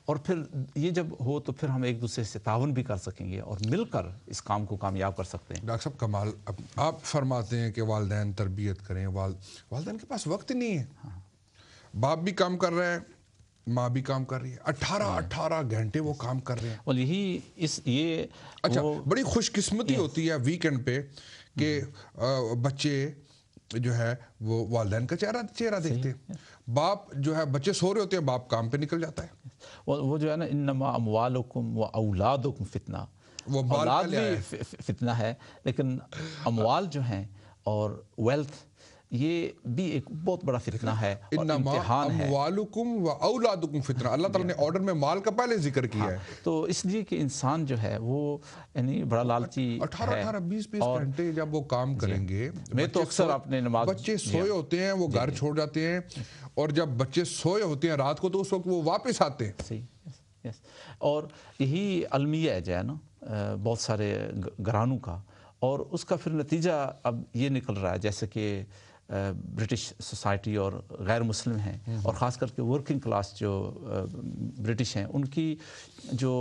اور پھر یہ جب ہو تو پھر ہم ایک دوسرے سے تعاون بھی کر سکیں گے اور مل کر اس کام کو کامیاب کر سکتے ہیں۔ ڈاکٹر صاحب کمال، آپ فرماتے ہیں کہ والدین تربیت کریں، والدین کے پاس وقت نہیں ہے، باپ بھی کام کر رہے ہیں، ماں بھی کام کر رہی ہے، 18 گھنٹے وہ کام کر رہے ہیں۔ اور یہی یہ اچھا، بڑی خوش قسمتی ہوتی ہے ویکنڈ پہ کہ بچے جو ہے وہ والدین کا چہرہ دیکھتے ہیں۔ باپ جو ہے، بچے سو رہے ہوتے ہیں، باپ کام پہ نکل جاتا ہے۔ وہ جو ہے نا، انما اموالکم و اولادکم فتنہ، وہ بال اولاد پہلے آیا بھی فتنہ ہے، لیکن اموال جو ہیں اور ویلتھ یہ بھی ایک بہت بڑا فتنہ ہے اور انما امتحان ہے۔ اموالکم و اولادکم فتنہ، اللہ تعالیٰ نے آرڈر میں مال کا پہلے ذکر کیا ہے۔ تو اس لیے کہ انسان جو ہے وہ یعنی بڑا لالچی ہے۔ 18-20 گھنٹے جب وہ کام کریں گے، میں تو اکثر اپنے نماز بچے سوئے ہوتے ہیں، وہ گھر چھوڑ جاتے ہیں، اور جب بچے سوئے ہوتے ہیں رات کو تو اس وقت وہ واپس آتے ہیں۔ صحیح، اور یہی المیہ ہے جو ہے نا بہت سارے گھرانوں کا، اور اس کا پھر نتیجہ اب یہ نکل رہا ہے جیسے کہ برٹش سوسائٹی اور غیر مسلم ہیں، اور خاص کر کے ورکنگ کلاس جو برٹش ہیں، ان کی جو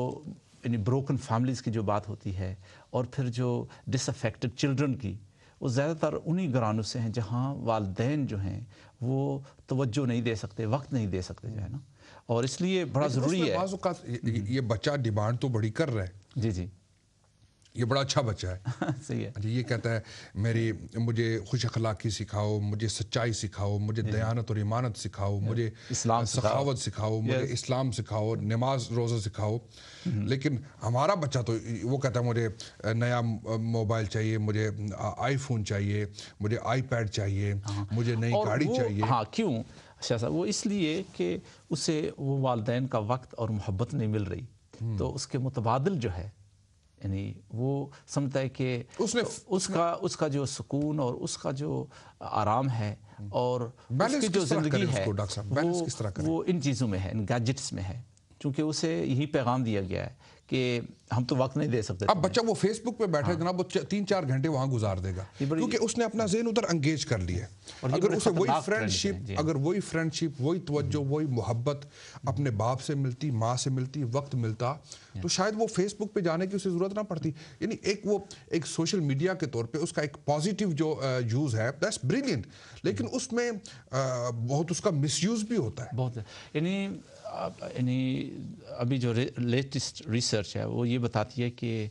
یعنی بروکن فیملیز کی جو بات ہوتی ہے، اور پھر جو ڈس افیکٹڈ چلڈرن کی، وہ زیادہ تر انہی گھرانوں سے ہیں جہاں والدین جو ہیں وہ توجہ نہیں دے سکتے، وقت نہیں دے سکتے جو ہے نا، اور اس لیے بڑا ضروری ہے۔ بعض اوقات یہ بچہ ڈیمانڈ تو بڑی کر رہا ہے، جی یہ بڑا اچھا بچہ ہے، صحیح ہے، یہ کہتا ہے مجھے خوش اخلاقی سکھاؤ، مجھے سچائی سکھاؤ، مجھے دیانت اور ایمانت سکھاؤ، مجھے سخاوت سکھاؤ، مجھے اسلام سکھاؤ، نماز روزہ سکھاؤ۔ لیکن ہمارا بچہ تو وہ کہتا ہے مجھے نیا موبائل چاہیے، مجھے آئی فون چاہیے، مجھے آئی پیڈ چاہیے، مجھے نئی گاڑی چاہیے۔ ہاں، کیوں شاہ صاحب؟ وہ اس لیے کہ اسے وہ والدین کا وقت اور محبت نہیں مل رہی، تو اس کے متبادل جو ہے یعنی وہ سمجھتا ہے کہ اس کا جو سکون اور اس کا جو آرام ہے اور اس کی جو زندگی ہے وہ ان چیزوں میں ہے، ان گیجٹس میں ہے، چونکہ اسے یہی پیغام دیا گیا ہے کہ ہم تو وقت نہیں دے سکتے۔ اب بچہ وہ فیس بک پہ بیٹھے جناب، وہ 3-4 گھنٹے وہاں گزار دے گا، کیونکہ اس نے اپنا ذہن ادھر انگیج کر لیا ہے۔ اگر اسے وہی فرینڈشپ، وہی توجہ، وہی محبت اپنے باپ سے ملتی، ماں سے ملتی، وقت ملتا، تو شاید وہ فیس بک پہ جانے کی اسے ضرورت نہ پڑتی۔ یعنی ایک سوشل میڈیا کے طور پہ اس کا ایک پازیٹیو جو یوز ہے، دیٹس بریلینٹ، لیکن اس میں بہت اس کا مس یوز بھی ہوتا ہے بہت۔ یعنی ابھی جو لیٹسٹ ریسرچ ہے وہ یہ بتاتی ہے کہ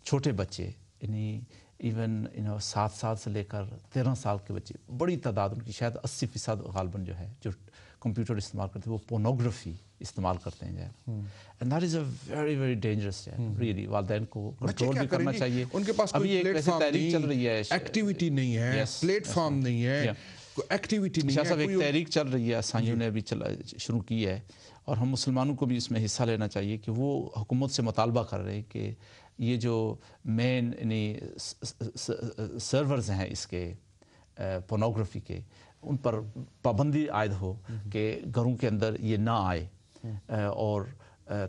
چھوٹے بچے یعنی ایون 7 سال سے لے کر 13 سال کے بچے، بڑی تعداد ان کی، شاید 80% غالباً جو ہے جو کمپیوٹر استعمال کرتے ہیں وہ پورنوگرافی استعمال کرتے ہیں and that is a very very dangerous ہے ریئلی۔ والدین کو کنٹرول بھی کرنا چاہیے۔ ان کے پاس کوئی پلیٹ فارم تحریک چل رہی ہے، ایکٹیویٹی نہیں ہے، پلیٹ فارم نہیں ہے، ایکٹیویٹی نہیں ہے۔ صاحب ایک تحریک چل رہی ہے، عیسائیوں نے ابھی شروع کی ہے، اور ہم مسلمانوں کو بھی اس میں حصہ لینا چاہیے کہ وہ حکومت سے مطالبہ کر رہے ہیں کہ یہ جو مین یعنی سرورز ہیں اس کے پورنوگرافی کے، ان پر پابندی عائد ہو کہ گھروں کے اندر یہ نہ آئے، اور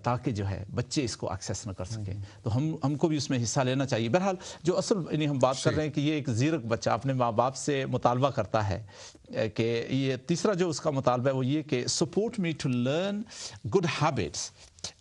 تاکہ جو ہے بچے اس کو ایکسیس نہ کر سکیں۔ تو ہم کو بھی اس میں حصہ لینا چاہیے۔ بہرحال جو اصل یعنی ہم بات کر رہے ہیں کہ یہ ایک زیرک بچہ اپنے ماں باپ سے مطالبہ کرتا ہے کہ یہ تیسرا جو اس کا مطالبہ ہے وہ یہ کہ support me to learn good habits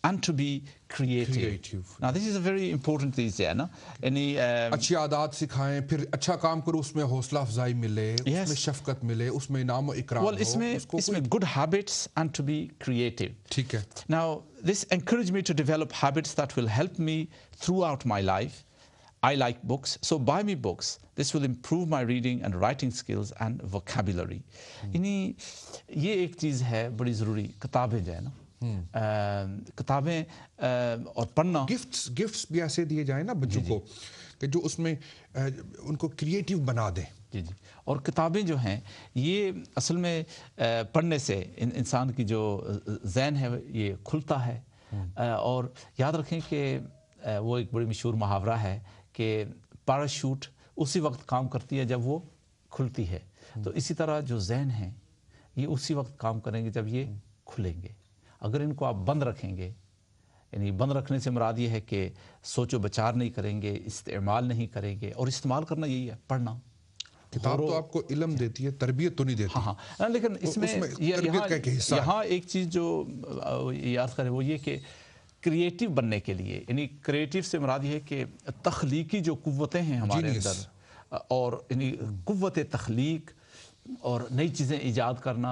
and to be creative. Now this is a very important thing ہے نا، یعنی اچھی عادات سکھائیں، پھر اچھا کام کرو، اس میں حوصلہ افزائی ملے، اس میں شفقت ملے، اس میں انعام و اکرام ہو۔ اس میں good habits and to be creative. ٹھیک ہے۔ Now this encouraged me to develop habits that will help me throughout my life. I like books, so buy me books. This will improve my reading and writing skills and vocabulary. یعنی یہ ایک چیز ہے بڑی ضروری، کتابیں جو ہے نا، کتابیں اور پڑھنا۔ گفٹس بھی ایسے دیے جائیں نا بچوں کو کہ جو اس میں ان کو کریٹیو بنا دیں۔ جی اور کتابیں جو ہیں یہ اصل میں پڑھنے سے انسان کی جو ذہن ہے یہ کھلتا ہے، اور یاد رکھیں کہ وہ ایک بڑی مشہور محاورہ ہے کہ پیراشوٹ اسی وقت کام کرتی ہے جب وہ کھلتی ہے، تو اسی طرح جو ذہن ہیں یہ اسی وقت کام کریں گے جب یہ کھلیں گے۔ اگر ان کو آپ بند رکھیں گے، یعنی بند رکھنے سے مراد یہ ہے کہ سوچ و بچار نہیں کریں گے، استعمال نہیں کریں گے، اور استعمال کرنا یہی ہے پڑھنا۔ کتاب تو آپ کو علم دیتی ہے، تربیت تو نہیں دیتی. ہاں لیکن اس میں یہاں ایک چیز جو یاد کرے وہ یہ کہ کریٹیو بننے کے لیے، یعنی کریٹیو سے مراد یہ ہے کہ تخلیقی جو قوتیں ہیں ہمارے اندر، اور یعنی قوت تخلیق اور نئی چیزیں ایجاد کرنا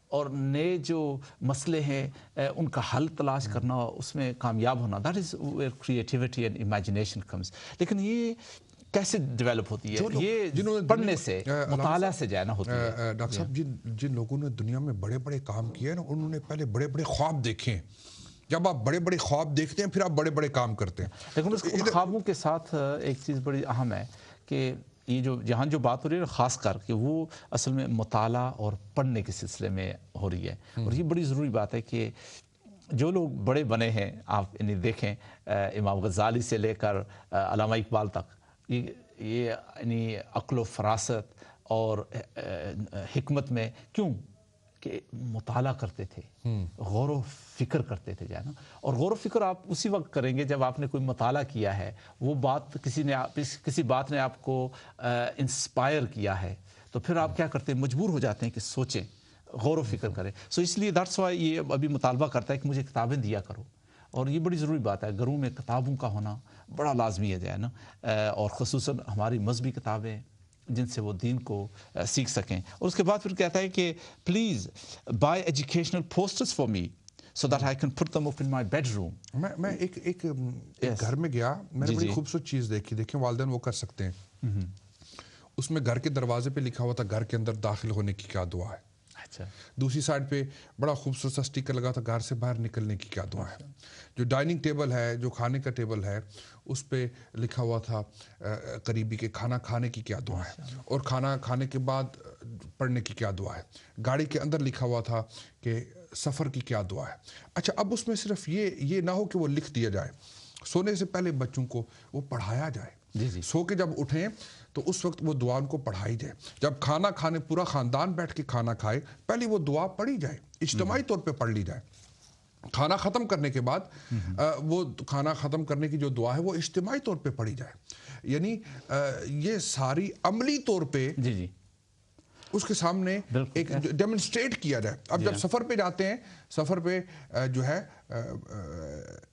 اور نئے جو مسئلے ہیں ان کا حل تلاش کرنا، اس میں کامیاب ہونا، that is where creativity and imagination comes. لیکن یہ کیسے ڈیولپ ہوتی ہے؟ یہ پڑھنے سے، مطالعہ سے جانا ہوتی ہے. ڈاکٹر صاحب جن لوگوں نے دنیا میں بڑے بڑے کام کیے نا، انہوں نے پہلے بڑے بڑے خواب دیکھے. جب آپ بڑے بڑے خواب دیکھتے ہیں پھر آپ بڑے بڑے کام کرتے ہیں. لیکن اس خوابوں کے ساتھ ایک چیز بڑی اہم ہے کہ یہ جہاں جو بات ہو رہی ہے خاص کر کے وہ اصل میں مطالعہ اور پڑھنے کے سلسلے میں ہو رہی ہے. اور یہ بڑی ضروری بات ہے کہ جو لوگ بڑے بنے ہیں، آپ انہیں دیکھیں امام غزالی سے لے کر علامہ اقبال تک، یہ یعنی عقل و فراست اور حکمت میں کیوں کہ مطالعہ کرتے تھے، غور و فکر کرتے تھے نا. اور غور و فکر آپ اسی وقت کریں گے جب آپ نے کوئی مطالعہ کیا ہے، وہ بات کسی بات نے آپ کو انسپائر کیا ہے، تو پھر آپ کیا کرتے ہیں، مجبور ہو جاتے ہیں کہ سوچیں، غور و فکر کریں. اس لیے دیٹس وائی یہ ابھی مطالبہ کرتا ہے کہ مجھے کتابیں دیا کرو. اور یہ بڑی ضروری بات ہے، گھروں میں کتابوں کا ہونا بڑا لازمی ہے نا. اور خصوصاً ہماری مذہبی کتابیں جن سے وہ دین کو سیکھ سکیں. اور اس کے بعد پھر کہتا ہے کہ please by educational posters for me so that I can put them up in my bedroom. میں ایک گھر میں گیا، میں نے بڑی خوبصورت چیز دیکھی. دیکھیں والدین وہ کر سکتے ہیں. اس میں گھر کے دروازے پہ لکھا ہوا تھا گھر کے اندر داخل ہونے کی کیا دعا ہے. دوسری سائڈ پہ بڑا خوبصورت سا سٹیکر لگا تھا گھر سے باہر نکلنے کی کیا دعا ہے. جو ڈائننگ ٹیبل ہے، جو کھانے کا ٹیبل ہے، اس پہ لکھا ہوا تھا قریبی کے کھانا کھانے کی کیا دعا ہے، اور کھانا کھانے کے بعد پڑھنے کی کیا دعا ہے. گاڑی کے اندر لکھا ہوا تھا کہ سفر کی کیا دعا ہے. اچھا، اب اس میں صرف یہ نہ ہو کہ وہ لکھ دیا جائے، سونے سے پہلے بچوں کو وہ پڑھایا جائے. سو کے جب اٹھیں تو اس وقت وہ دعا ان کو پڑھائی جائے. جب کھانا کھانے پورا خاندان بیٹھ کے کھانا کھائے، پہلے وہ دعا پڑھی جائے، اجتماعی طور پہ پڑھ لی جائے. کھانا ختم کرنے کے بعد وہ کھانا ختم کرنے کی جو دعا ہے وہ اجتماعی طور پہ پڑھی جائے. یعنی یہ ساری عملی طور پہ اس کے سامنے ایک ڈیمونسٹریٹ کیا جائے. اب جب سفر پہ جاتے ہیں، سفر پہ جو ہے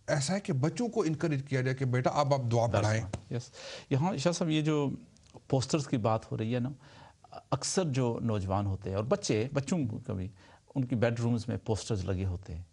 ایسا ہے کہ بچوں کو انکریج کیا جائے کہ بیٹا اب آپ دعا پڑھائیں. یہاں شاہ صاحب یہ جو پوسٹرز کی بات ہو رہی ہے نا، اکثر جو نوجوان ہوتے ہیں اور بچوں کو بھی ان کی بیڈ رومز میں پوسٹرز لگے ہوتے ہیں.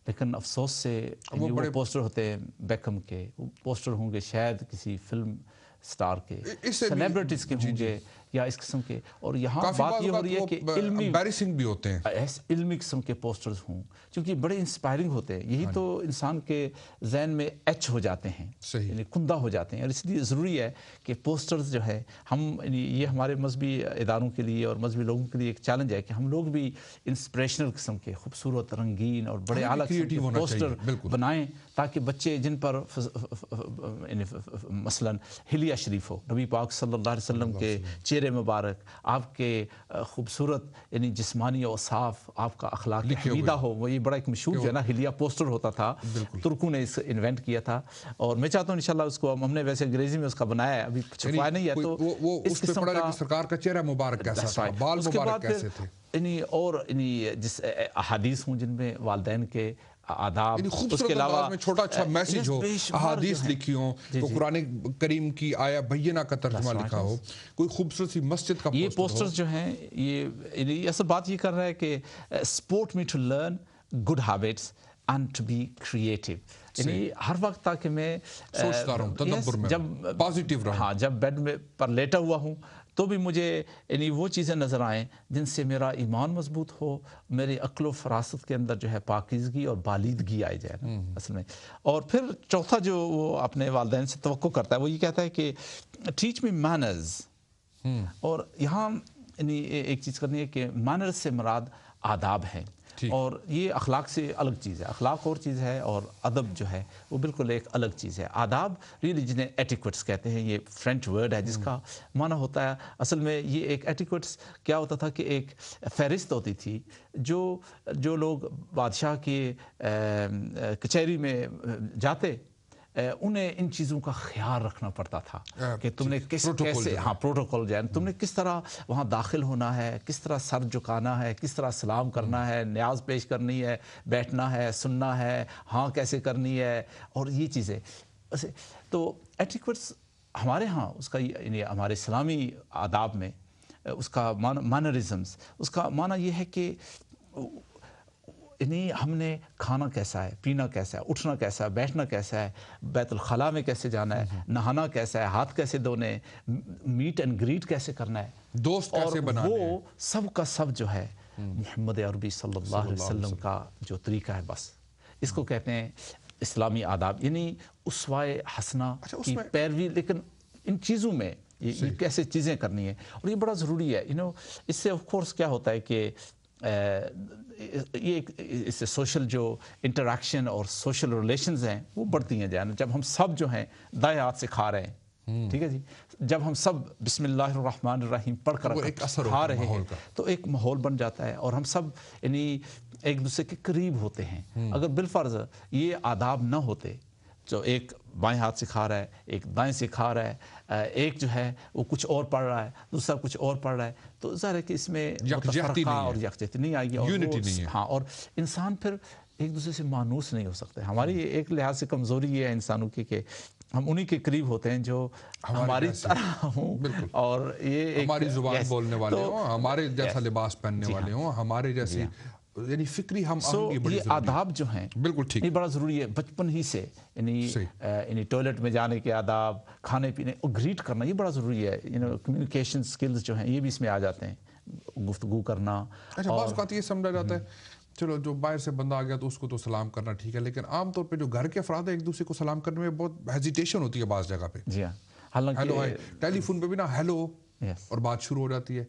لیکن افسوس سے وہ پوسٹر ہوتے ہیں بیکم کے، وہ پوسٹر ہوں گے شاید کسی فلم سٹار کے، سیلیبریٹیز کے ہوں گے یا اس قسم کے. اور یہاں بات یہ ہو رہی ہے کہ امبیرسنگ بھی ہوتے ہیں، علمی قسم کے پوسٹرز ہوں، کیونکہ بڑے انسپائرنگ ہوتے ہیں. یہی تو انسان کے ذہن میں ایچ ہو جاتے ہیں، یعنی کندہ ہو جاتے ہیں. اور اس لیے ضروری ہے کہ پوسٹرز جو ہے یہ ہمارے مذہبی اداروں کے لیے اور مذہبی لوگوں کے لیے ایک چیلنج ہے کہ ہم لوگ بھی انسپریشنل قسم کے خوبصورت، رنگین اور بڑے اعلیٰ قسم کے پوسٹر بنائیں، تاکہ بچے جن پر مثلاً حلیہ شریف ہو، نبی پاک صلی اللہ علیہ وسلم کے چہرے مبارک، آپ کے خوبصورت یعنی جسمانی اوصاف، آپ کا اخلاق حمیدہ ہو. وہ یہ بڑا ایک مشہور جو ہے نا حلیہ پوسٹر ہوتا تھا، ترکوں نے اس انوینٹ کیا تھا. اور میں چاہتا ہوں انشاءاللہ اس کو ہم نے ویسے انگریزی میں اس کا بنایا ہے، ابھی چھپوایا نہیں ہے. تو اس قسم کا سرکار کا چہرہ مبارک کیسا تھا، بال مبارک کیسے تھے. اور جس احادیث ہوں جن میں والدین کے آداب، اس کے علاوہ میں چھوٹا اچھا میسیج ہو، احادیث لکھی ہوں، تو قرآن کریم کی آیا بینہ کا ترجمہ لکھا ہو، کوئی خوبصورت سی مسجد کا یہ پوسٹرز جو ہیں، یہ اصل بات یہ کر رہا ہے کہ support me to learn good habits and to be creative. یعنی ہر وقت تاکہ میں سوچتا رہوں، تدبر میں جب پازیٹیو رہوں، ہاں جب بیڈ میں پر لیٹا ہوا ہوں تو بھی مجھے یعنی وہ چیزیں نظر آئیں جن سے میرا ایمان مضبوط ہو، میری عقل و فراست کے اندر جو ہے پاکیزگی اور بالیدگی آئی جائے اصل میں. اور پھر چوتھا جو وہ اپنے والدین سے توقع کرتا ہے، وہ یہ کہتا ہے کہ ٹیچ می مینرز. اور یہاں یعنی ایک چیز کرنی ہے کہ مینرز سے مراد آداب ہیں، اور یہ اخلاق سے الگ چیز ہے. اخلاق اور چیز ہے اور ادب جو ہے وہ بالکل ایک الگ چیز ہے. آداب ریلی جنہیں ایٹیکویٹس کہتے ہیں، یہ فرینچ ورڈ ہے جس کا معنی ہوتا ہے اصل میں یہ ایک ایٹیکویٹس کیا ہوتا تھا کہ ایک فہرست ہوتی تھی جو لوگ بادشاہ کی کچہری میں جاتے انہیں ان چیزوں کا خیال رکھنا پڑتا تھا کہ تم نے کیسے پروٹوکول جو ہے تم نے کس طرح وہاں داخل ہونا ہے، کس طرح سر جھکانا ہے، کس طرح سلام کرنا ہے، نیاز پیش کرنی ہے، بیٹھنا ہے، سننا ہے، ہاں کیسے کرنی ہے، اور یہ چیزیں. تو ایٹیکیٹس ہمارے ہاں اس کا یعنی ہمارے اسلامی آداب میں اس کا مانرزمز، اس کا معنی یہ ہے کہ یعنی ہم نے کھانا کیسا ہے، پینا کیسا ہے، اٹھنا کیسا ہے، بیٹھنا کیسا ہے، بیت الخلاء میں کیسے جانا ہے، نہانا کیسا ہے، ہاتھ کیسے دھونے، میٹ اینڈ گریٹ کیسے کرنا ہے، دوست کیسے بنانے ہیں، وہ سب کا سب جو ہے محمد عربی صلی اللہ علیہ وسلم کا جو طریقہ ہے، بس اس کو کہتے ہیں اسلامی آداب، یعنی اسوائے حسنہ کی پیروی. لیکن ان چیزوں میں یہ کیسے چیزیں کرنی ہیں، اور یہ بڑا ضروری ہے. اس سے آف کورس کیا ہوتا ہے کہ یہ اس سے سوشل جو انٹریکشن اور سوشل ریلیشنز ہیں وہ بڑھتی ہیں. جب ہم سب جو ہیں دائیں ہاتھ سے کھا رہے ہیں، ٹھیک ہے جی، جب ہم سب بسم اللہ الرحمن الرحیم پڑھ کر کھا رہے ہیں تو ایک ماحول بن جاتا ہے، اور ہم سب یعنی ایک دوسرے کے قریب ہوتے ہیں. اگر بالفرض یہ آداب نہ ہوتے، جو ایک بائیں ہاتھ سے کھا رہا ہے، ایک دائیں سے کھا رہا ہے، ایک جو ہے وہ کچھ اور پڑھ رہا ہے، دوسرا کچھ اور پڑھ رہا ہے، تو ظاہر ہے کہ اس میں یکجہتی اور یکجہتی نہیں آئے گی، اور انسان پھر ایک دوسرے سے مانوس نہیں ہو سکتے. ہماری ایک لحاظ سے کمزوری یہ ہے انسانوں کی کہ ہم انہی کے قریب ہوتے ہیں جو ہماری طرح ہوں، اور یہ ہماری زبان بولنے والے ہوں، ہمارے جیسا لباس پہننے والے ہوں، ہمارے جیسی یعنی فکری ہم یہ آداب جو ہیں بالکل ٹھیک، یہ بڑا ضروری ہے بچپن ہی سے. یعنی ٹوائلٹ میں جانے کے آداب، کھانے پینے اور گریٹ کرنا یہ بڑا ضروری ہے. کمیونیکیشن سکلز جو ہیں یہ بھی اس میں آ جاتے ہیں، گفتگو کرنا. اچھا، بعض اوقات یہ سمجھا جاتا ہے چلو جو باہر سے بندہ آ گیا تو اس کو تو سلام کرنا ٹھیک ہے، لیکن عام طور پہ جو گھر کے افراد ہیں ایک دوسرے کو سلام کرنے میں بہت ہیزیٹیشن ہوتی ہے بعض جگہ پہ. جی ہاں، حالانکہ ٹیلی فون پہ بھی نا ہیلو اور بات شروع ہو جاتی ہے،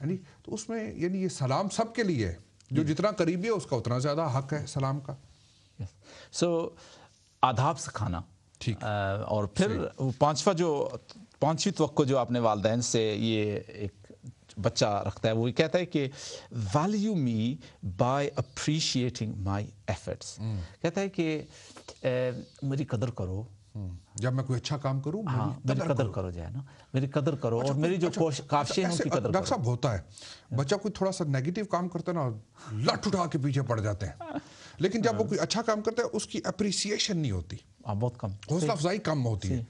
یعنی تو اس میں یعنی یہ سلام سب کے لیے ہے، جو جتنا قریبی ہے اس کا اتنا زیادہ حق ہے سلام کا. آداب سکھانا ٹھیک، اور پھر پانچویں توقع جو اپنے والدین سے یہ ایک بچہ رکھتا ہے، وہ یہ کہتا ہے کہ value me by appreciating my efforts. کہتا ہے کہ میری قدر کرو جب میں کوئی اچھا کام کروں، میری قدر کرو، جو ہے نا میری قدر کرو، اور میری جو کاوشیں ہیں ان کی قدر کرو. ڈاکٹر صاحب ہوتا ہے بچہ کوئی تھوڑا سا نیگیٹو کام کرتا ہے نا لٹ اٹھا کے پیچھے پڑ جاتے ہیں، لیکن جب وہ کوئی اچھا کام کرتا ہے اس کی اپریسیشن نہیں ہوتی، بہت کم، حوصلہ افزائی کم ہوتی ہے.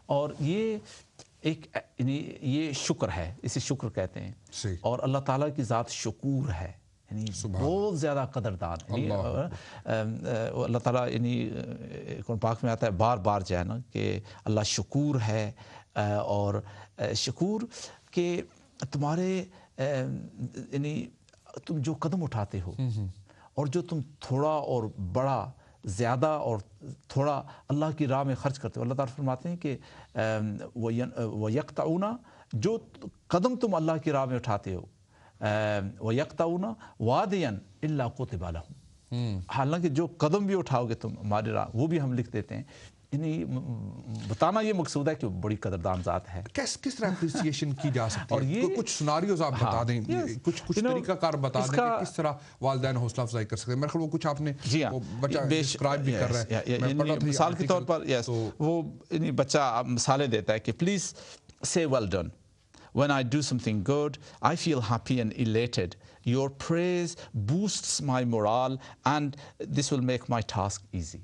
اور یہ ایک یہ شکر ہے، اسے شکر کہتے ہیں. اور اللہ تعالیٰ کی ذات شکور ہے، یعنی بہت زیادہ قدردان ہے. اللہ تعالیٰ یعنی قرآن پاک میں آتا ہے بار بار جو ہے نا کہ اللہ شکور ہے، اور شکور کہ تمہارے یعنی تم جو قدم اٹھاتے ہو اور جو تم تھوڑا اور بڑا، زیادہ اور تھوڑا اللہ کی راہ میں خرچ کرتے ہو. اللہ تعالیٰ فرماتے ہیں کہ وَيَقْطَعُونَ، جو قدم تم اللہ کی راہ میں اٹھاتے ہو، وَيَقْطَعُونَ وَادِيًا إِلَّا كُتِبَ لَهُمْ، حالانکہ جو قدم بھی اٹھاؤ گے تم ہماری راہ وہ بھی ہم لکھ دیتے ہیں. یعنی بتانا یہ مقصود ہے کہ وہ بڑی قدردان ذات ہے. کس طرح اپریسیشن کی جا سکتی ہے؟ کچھ سناریوز آپ بتا دیں، کچھ طریقہ کار بتا دیں کہ کس طرح والدین حوصلہ افزائی کر سکتے ہیں. میرے خیال وہ کچھ آپ نے بچہ ڈسکرائب بھی کر رہا ہے، مثال کے طور پر وہ بچہ مثالیں دیتا ہے کہ please say well done when I do something good, I feel happy and elated. Your praise boosts my morale and this will make my task easy.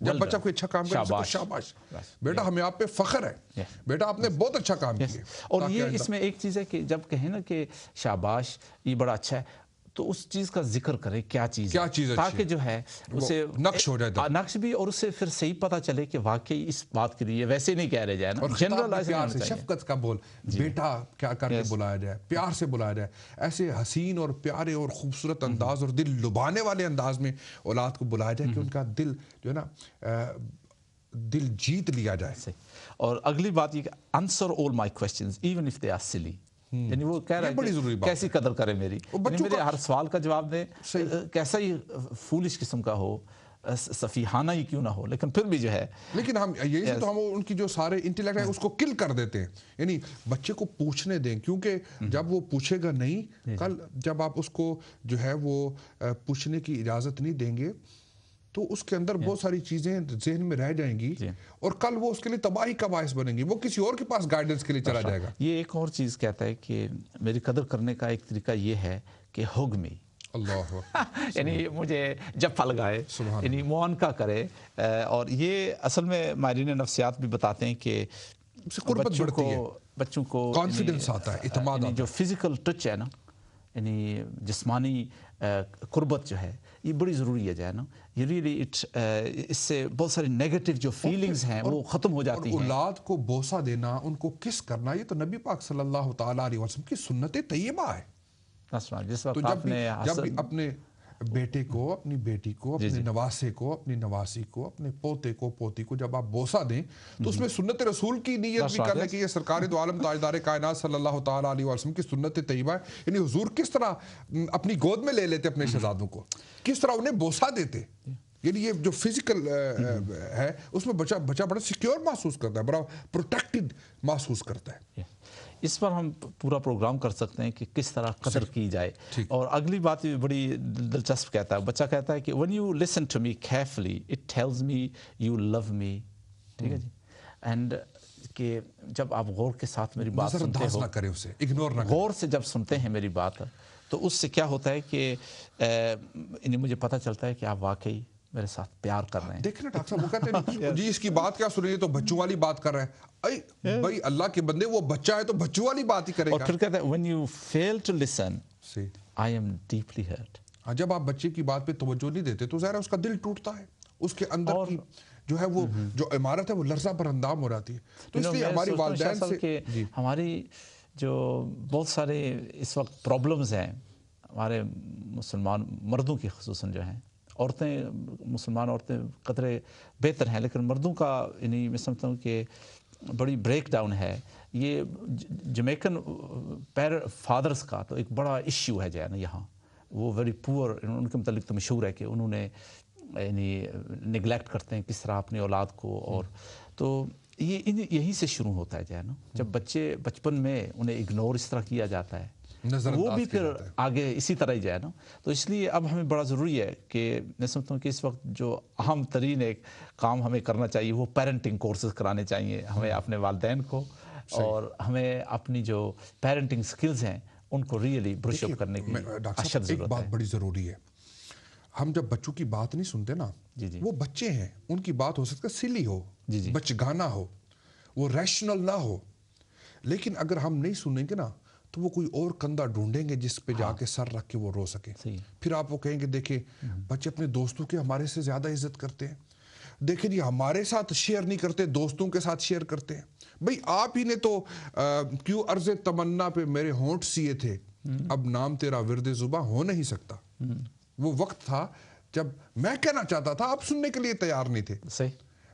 جب بچہ کوئی اچھا کام کرے تو شاباش بیٹا، ہمیں آپ پہ فخر ہے، بیٹا آپ نے بہت اچھا کام کیا. اور یہ اس میں ایک چیز ہے کہ جب کہیں نا کہ شاباش یہ بڑا اچھا ہے تو اس چیز کا ذکر کرے کیا چیز ہے، تاکہ جو ہے اسے نقش ہو جائے، نقش بھی، اور اس سے پھر صحیح پتہ چلے کہ واقعی اس بات کے لیے ویسے نہیں کہہ رہے جائے نا، جنرلائز پیار سے شفقت کا بول، بیٹا کیا کر کے بلایا جائے، پیار سے بلایا جائے، ایسے حسین اور پیارے اور خوبصورت انداز اور دل لبھانے والے انداز میں اولاد کو بلایا جائے کہ ان کا دل جو ہے نا دل جیت لیا جائے. اور اگلی بات یہ کہ answer all my questions even if they are silly. یعنی وہ کہہ رہا ہے کہ کیسی قدر کرے میری، میرے ہر سوال کا جواب دے، کیسا ہی فولش قسم کا ہو، سفیہانہ ہی کیوں نہ ہو، لیکن پھر بھی جو ہے، لیکن ہم یہی سے تو ہم ان کی جو سارے انٹیلیکٹ ہے اس کو کل کر دیتے ہیں. یعنی بچے کو پوچھنے دیں، کیونکہ جب وہ پوچھے گا نہیں، کل جب آپ اس کو جو ہے وہ پوچھنے کی اجازت نہیں دیں گے تو اس کے اندر بہت ساری چیزیں ذہن میں رہ جائیں گی اور کل وہ اس کے لیے تباہی کا باعث بنیں گی، وہ کسی اور کے پاس گائیڈنس کے لیے چلا جائے گا۔ یہ ایک اور چیز کہتا ہے کہ میری قدر کرنے کا ایک طریقہ یہ ہے کہ ہگ می، اللہ یعنی مجھے جب پھل گائے، یعنی موانقہ کرے، اور یہ اصل میں ماہرین نفسیات بھی بتاتے ہیں کہ بچوں کو کانفیڈنس آتا ہے، اعتماد آتا ہے، جو فزیکل ٹچ ہے نا، یعنی جسمانی قربت جو ہے یہ بڑی ضروری ہے جو ہے نا، یہ ریلی اس سے بہت ساری نیگیٹو جو فیلنگز ہیں وہ ختم ہو جاتی ہیں۔ اولاد کو بوسہ دینا، ان کو کس کرنا، یہ تو نبی پاک صلی اللہ تعالیٰ علیہ وسلم کی سنت طیبہ ہے۔ جس وقت تو جب بھی اپنے بیٹے کو، اپنی بیٹی کو، اپنے نواسے کو، اپنی نواسی کو، اپنے پوتے کو، پوتی کو جب آپ بوسہ دیں تو اس میں سنت رسول کی نیت بھی کرنے کی، یہ سرکار دو عالم تاجدار کائنات صلی اللہ تعالیٰ علیہ وسلم کی سنت طیبہ ہے۔ یعنی حضور کس طرح اپنی گود میں لے لیتے اپنے شہزادوں کو، کس طرح انہیں بوسہ دیتے، یعنی یہ جو فزیکل ہے اس میں بچہ بڑا سیکیور محسوس کرتا ہے، بڑا پروٹیکٹڈ محسوس کرتا ہے۔ اس پر ہم پورا پروگرام کر سکتے ہیں کہ کس طرح قدر کی جائے۔ اور اگلی بات بڑی دلچسپ کہتا ہے، بچہ کہتا ہے کہ when you listen to me carefully it tells me you love me، ٹھیک ہے جی، اینڈ کہ جب آپ غور کے ساتھ میری بات سنتے ہو، نہ کریں اسے اگنور نہ کریں، غور سے جب سنتے ہیں میری بات تو اس سے کیا ہوتا ہے کہ مجھے پتہ چلتا ہے کہ آپ واقعی میرے ساتھ پیار کر رہے ہیں۔ دیکھیں نا ڈاکٹر صاحب، وہ کہتے ہیں جی اس کی بات کیا سنیے، تو بچوں والی بات کر رہے ہیں۔ بھائی اللہ کے بندے، وہ بچہ ہے تو بچوں والی بات ہی کرے گا۔ اور پھر کہتا ہے when you fail to listen I am deeply hurt۔ جب آپ بچے کی بات پہ توجہ نہیں دیتے تو ظاہر ہے اس کا دل ٹوٹتا ہے، اس کے اندر کی جو ہے وہ جو عمارت ہے وہ لرزہ پر اندام ہو جاتی ہے۔ تو اس لیے ہماری والدین سے ہماری جو بہت سارے اس وقت پرابلمز ہیں ہمارے مسلمان مردوں کی، خصوصاً جو ہیں، عورتیں، مسلمان عورتیں قدرے بہتر ہیں، لیکن مردوں کا یعنی میں سمجھتا ہوں کہ بڑی بریک ڈاؤن ہے۔ یہ جمیکن فادرز کا تو ایک بڑا ایشو ہے جو ہے نا یہاں، وہ ویری پور، ان کے متعلق تو مشہور ہے کہ انہوں نے یعنی نگلیکٹ کرتے ہیں کس طرح اپنی اولاد کو، اور تو یہیں سے شروع ہوتا ہے جو ہے نا، جب بچے بچپن میں انہیں اگنور اس طرح کیا جاتا ہے وہ بھی پھر آگے اسی طرح ہی جائے نا۔ تو اس لیے اب ہمیں بڑا ضروری ہے کہ میں سمجھتا ہوں کہ اس وقت جو اہم ترین ایک کام ہمیں کرنا چاہیے وہ پیرنٹنگ کورسز کرانے چاہیے ہمیں اپنے والدین کو، اور ہمیں اپنی جو پیرنٹنگ سکلز ہیں ان کو ریئلی برش اپ کرنے کی اشد ضرورت ہے۔ ایک بات بڑی ضروری ہے، ہم جب بچوں کی بات نہیں سنتے نا، وہ بچے ہیں، ان کی بات ہو سکتا ہے سلی ہو، بچگانہ ہو، وہ ریشنل نہ ہو، لیکن اگر ہم نہیں سنیں گے نا تو وہ کوئی اور کندھا ڈھونڈیں گے جس پہ جا کے سر رکھ کے وہ رو سکے۔ پھر آپ وہ کہیں گے دیکھیں بچے اپنے دوستوں کے ہمارے سے زیادہ عزت کرتے ہیں، دیکھیں جی ہمارے ساتھ شیئر نہیں کرتے، دوستوں کے ساتھ شیئر کرتے ہیں۔ بھئی آپ ہی نے تو کیوں عرض تمنا پہ میرے ہونٹ سیے تھے، اب نام تیرا ورد زباں ہو نہیں سکتا۔ وہ وقت تھا جب میں کہنا چاہتا تھا آپ سننے کے لیے تیار نہیں تھے،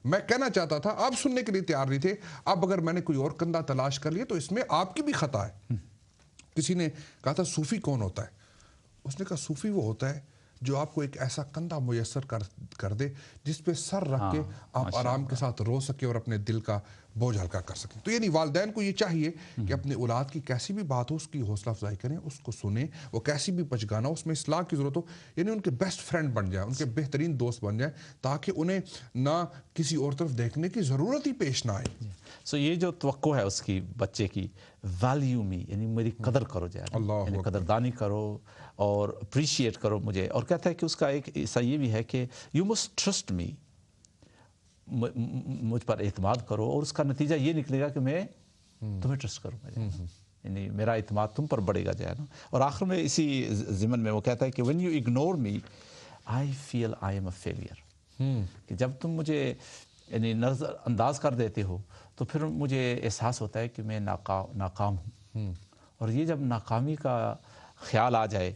میں کہنا چاہتا تھا آپ سننے کے لیے تیار نہیں تھے۔ اب اگر میں نے کوئی اور کندھا تلاش کر لیا تو اس میں آپ کی بھی خطا ہے۔ کسی نے کہا تھا صوفی کون ہوتا ہے؟ اس نے کہا صوفی وہ ہوتا ہے جو آپ کو ایک ایسا کندھا میسر کر دے جس پہ سر رکھ کے آپ آرام کے ساتھ رو سکے اور اپنے دل کا بوجھ ہلکا کر سکیں۔ تو یعنی والدین کو یہ چاہیے کہ اپنے اولاد کی کیسی بھی بات ہو اس کی حوصلہ افزائی کریں، اس کو سنیں، وہ کیسی بھی بچگانا ہو اس میں اصلاح کی ضرورت ہو، یعنی ان کے بیسٹ فرینڈ بن جائیں، ان کے بہترین دوست بن جائیں، تاکہ انہیں نہ کسی اور طرف دیکھنے کی ضرورت ہی پیش نہ آئے۔ سو یہ جو توقع ہے اس کی بچے کی، ویلیو می، یعنی میری قدر کرو جائے، یعنی قدردانی کرو اور اپریشیٹ کرو مجھے، اور کہتا ہے کہ اس کا ایک حصہ یہ بھی ہے کہ یو مسٹ ٹرسٹ می، مجھ پر اعتماد کرو، اور اس کا نتیجہ یہ نکلے گا کہ میں تمہیں ٹرسٹ کروں گا، یعنی میرا اعتماد تم پر بڑھے گا جو ہے نا۔ اور آخر میں اسی ضمن میں وہ کہتا ہے کہ when you ignore me I feel I am a failure، کہ جب تم مجھے یعنی نظر انداز کر دیتے ہو تو پھر مجھے احساس ہوتا ہے کہ میں ناکام ہوں، اور یہ جب ناکامی کا خیال آ جائے،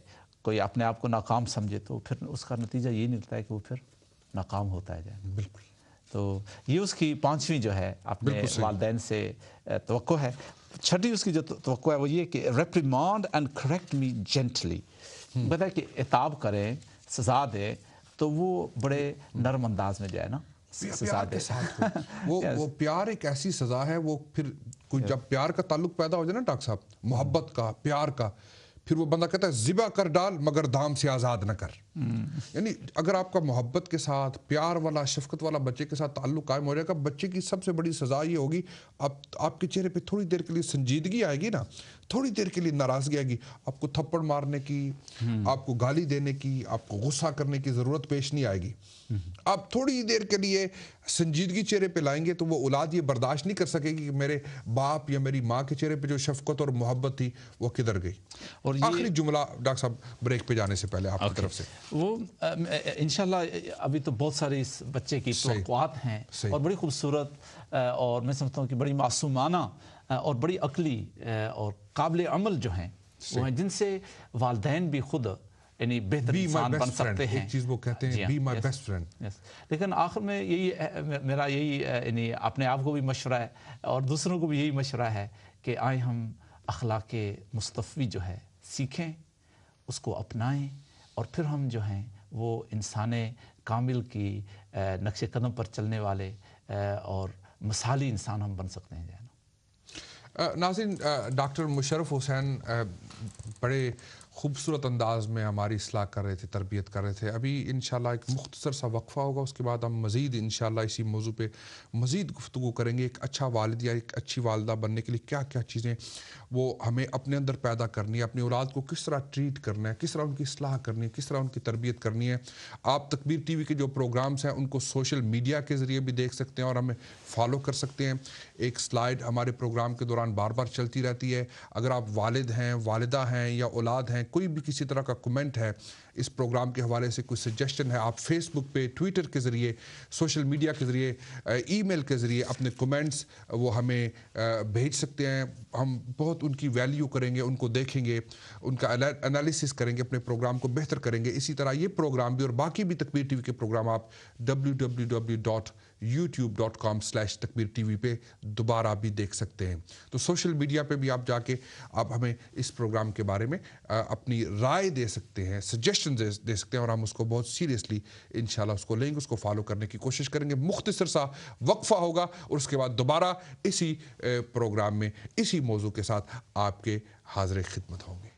کوئی اپنے آپ کو ناکام سمجھے، تو پھر اس کا نتیجہ یہ نکلتا ہے کہ وہ پھر ناکام ہوتا ہے جائے۔ بالکل۔ تو یہ اس کی پانچویں جو ہے اپنے والدین سے توقع ہے۔ چھٹی اس کی جو توقع ہے وہ یہ کہ reprimand and correct me gently، بتا کہ عتاب کریں، سزا دیں تو وہ بڑے نرم انداز میں جو ہے نا پیار کے ساتھ وہ پیار ایک ایسی سزا ہے، وہ پھر کوئی جب پیار کا تعلق پیدا ہو جائے نا ڈاکٹر صاحب، محبت کا، پیار کا، پھر وہ بندہ کہتا ہے ذبح کر ڈال مگر دام سے آزاد نہ کر. یعنی اگر آپ کا محبت کے ساتھ پیار والا شفقت والا بچے کے ساتھ تعلق قائم ہو جائے گا, بچے کی سب سے بڑی سزا یہ ہوگی آپ کے چہرے پہ تھوڑی دیر کے لیے سنجیدگی آئے گی نا, تھوڑی دیر کے لیے ناراضگی آئے گی, آپ کو تھپڑ مارنے کی, آپ کو گالی دینے کی, آپ کو غصہ کرنے کی ضرورت پیش نہیں آئے گی. آپ تھوڑی دیر کے لیے سنجیدگی چہرے پہ لائیں گے تو وہ اولاد یہ برداشت نہیں کر سکے گی کہ میرے باپ یا میری ماں کے چہرے پہ جو شفقت اور محبت تھی وہ کدھر گئی. اور آخری جملہ ڈاکٹر صاحب بریک پہ جانے سے پہلے آپ کی طرف سے. وہ انشاءاللہ ابھی تو بہت سارے اس بچے کی توقعات ہیں اور بڑی خوبصورت اور میں سمجھتا ہوں کہ بڑی معصومانہ اور بڑی عقلی اور قابل عمل جو ہیں وہ ہیں, جن سے والدین بھی خود یعنی بہتر انسان بن سکتے ہیں. ایک چیز وہ کہتے ہیں بی مائی بیسٹ فرینڈ. لیکن آخر میں میرا یہی یعنی اپنے آپ کو بھی مشورہ ہے اور دوسروں کو بھی یہی مشورہ ہے کہ آئیں ہم اخلاق مصطفی جو ہے سیکھیں, اس کو اپنائیں, اور پھر ہم جو ہیں وہ انسان کامل کی نقش قدم پر چلنے والے اور مثالی انسان ہم بن سکتے ہیں. ناظرین, ڈاکٹر مشرف حسین بڑے خوبصورت انداز میں ہماری اصلاح کر رہے تھے, تربیت کر رہے تھے. ابھی انشاءاللہ ایک مختصر سا وقفہ ہوگا, اس کے بعد ہم مزید انشاءاللہ اسی موضوع پہ مزید گفتگو کریں گے. ایک اچھا والد یا ایک اچھی والدہ بننے کے لیے کیا کیا چیزیں وہ ہمیں اپنے اندر پیدا کرنی ہے, اپنی اولاد کو کس طرح ٹریٹ کرنا ہے, کس طرح ان کی اصلاح کرنی ہے, کس طرح ان کی تربیت کرنی ہے. آپ تکبیر ٹی وی کے جو پروگرامز ہیں ان کو سوشل میڈیا کے ذریعے بھی دیکھ سکتے ہیں اور ہمیں فالو کر سکتے ہیں. ایک سلائیڈ ہمارے پروگرام کے دوران بار بار چلتی رہتی ہے. اگر آپ والد ہیں, والدہ ہیں یا اولاد ہیں, کوئی بھی کسی طرح کا کمنٹ ہے اس پروگرام کے حوالے سے, کوئی سجیشن ہے, آپ فیس بک پہ, ٹویٹر کے ذریعے, سوشل میڈیا کے ذریعے, ای میل کے ذریعے اپنے کمنٹس وہ ہمیں بھیج سکتے ہیں. ہم بہت ان کی ویلیو کریں گے, ان کو دیکھیں گے, ان کا انالیسس کریں گے, اپنے پروگرام کو بہتر کریں گے. اسی طرح یہ پروگرام بھی اور باقی بھی تکبیر ٹی وی کے پروگرام آپ www.youtube.com/takbir-tv پہ دوبارہ بھی دیکھ سکتے ہیں. تو سوشل میڈیا پہ بھی آپ جا کے آپ ہمیں اس پروگرام کے بارے میں اپنی رائے دے سکتے ہیں, سجیشن دے سکتے ہیں, اور ہم اس کو بہت سیریسلی انشاءاللہ اس کو لیں گے, اس کو فالو کرنے کی کوشش کریں گے. مختصر سا وقفہ ہوگا اور اس کے بعد دوبارہ اسی پروگرام میں اسی موضوع کے ساتھ آپ کے حاضر خدمت ہوں گے.